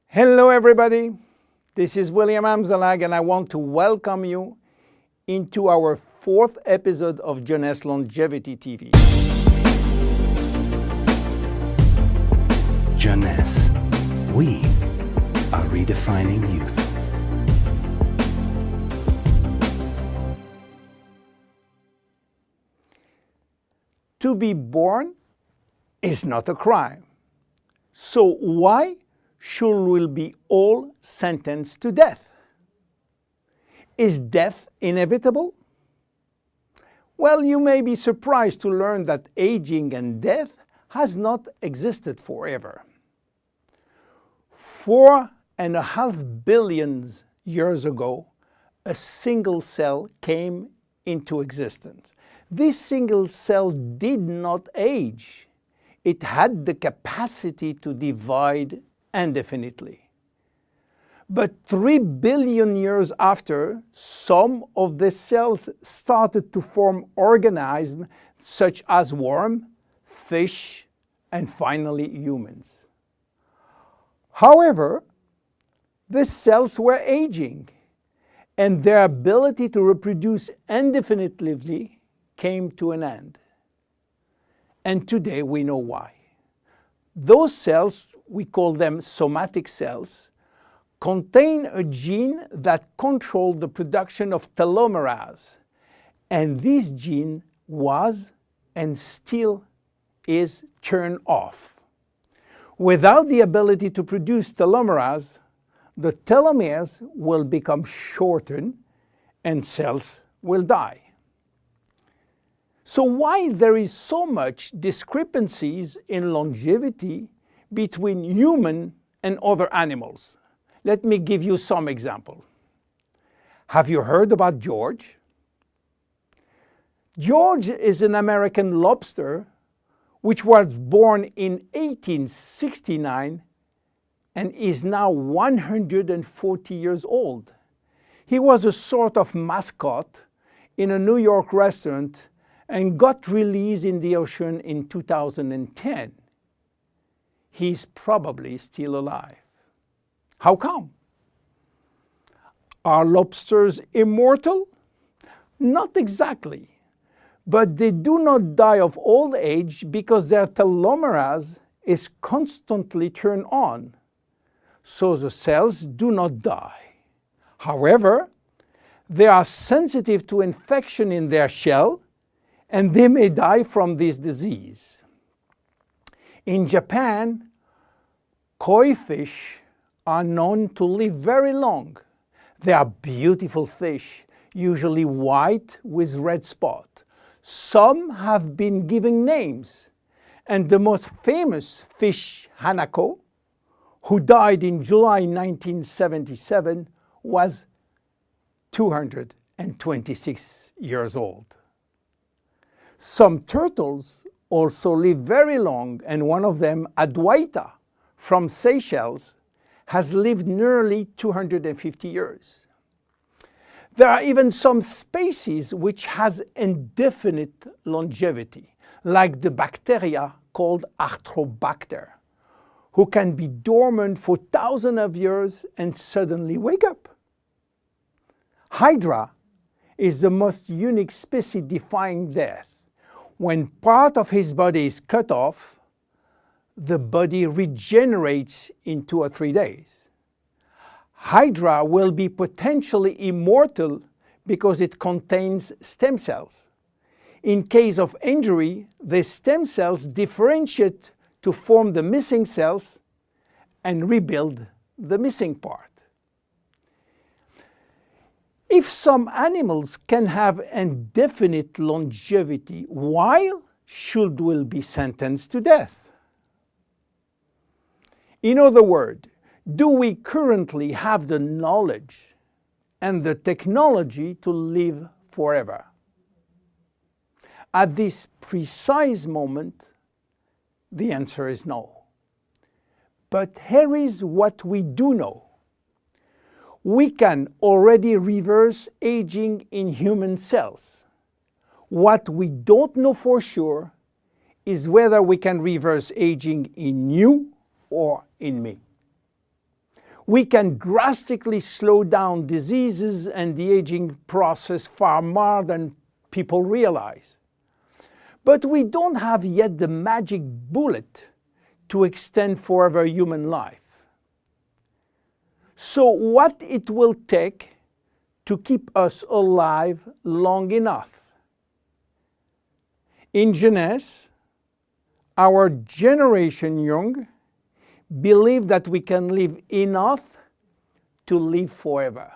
Hello everybody, this is William Amzalag and I want to welcome you into our fourth episode of Jeunesse Longevity TV. Jeunesse, we are redefining youth. To be born is not a crime. So why should we be all sentenced to death? Is death inevitable? Well, you may be surprised to learn that aging and death has not existed forever. 4.5 billion years ago, a single cell came into existence. This single cell did not age. It had the capacity to divide indefinitely. But 3 billion years after, some of the cells started to form organisms such as worms, fish, and finally humans. However, these cells were aging, and their ability to reproduce indefinitely came to an end. And today we know why. Those cells, we call them somatic cells, contain a gene that controls the production of telomerase. And this gene was and still is turned off. Without the ability to produce telomerase, the telomeres will become shortened and cells will die. So why there is so much discrepancies in longevity between human and other animals? Let me give you some example. Have you heard about George? George is an American lobster which was born in 1869 and is now 140 years old. He was a sort of mascot in a New York restaurant and got released in the ocean in 2010. He's probably still alive. How come? Are lobsters immortal? Not exactly, but they do not die of old age because their telomerase is constantly turned on, so the cells do not die. However, they are sensitive to infection in their shell, and they may die from this disease. In Japan, koi fish are known to live very long. They are beautiful fish, usually white with red spot. Some have been given names, and the most famous fish, Hanako, who died in July 1977, was 226 years old. Some turtles also live very long, and one of them, Adwaita, from Seychelles, has lived nearly 250 years. There are even some species which has indefinite longevity, like the bacteria called Arthrobacter, who can be dormant for thousands of years and suddenly wake up. Hydra is the most unique species defying death. When part of his body is cut off, the body regenerates in 2 or 3 days. Hydra will be potentially immortal because it contains stem cells. In case of injury, the stem cells differentiate to form the missing cells and rebuild the missing part. If some animals can have indefinite longevity, why should we be sentenced to death? In other words, do we currently have the knowledge and the technology to live forever? At this precise moment, the answer is no. But here is what we do know. We can already reverse aging in human cells. What we don't know for sure is whether we can reverse aging in you or in me. We can drastically slow down diseases and the aging process far more than people realize. But we don't have yet the magic bullet to extend forever human life. So what it will take to keep us alive long enough? In Jeunesse, our generation young believe that we can live enough to live forever,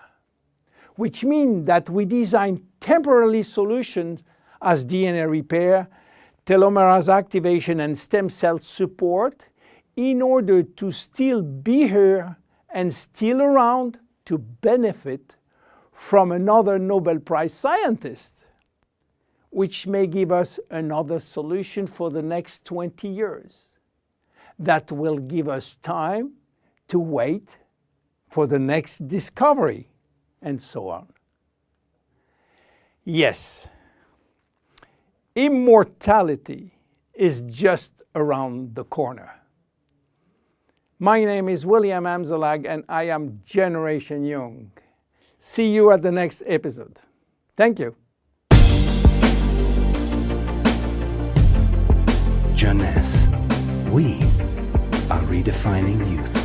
which means that we design temporary solutions as DNA repair, telomerase activation, and stem cell support in order to still be here and still around to benefit from another Nobel Prize scientist, which may give us another solution for the next 20 years. That will give us time to wait for the next discovery, and so on. Yes, immortality is just around the corner. My name is William Amzalag, and I am Generation Young. See you at the next episode. Thank you. Jeunesse. We are redefining youth.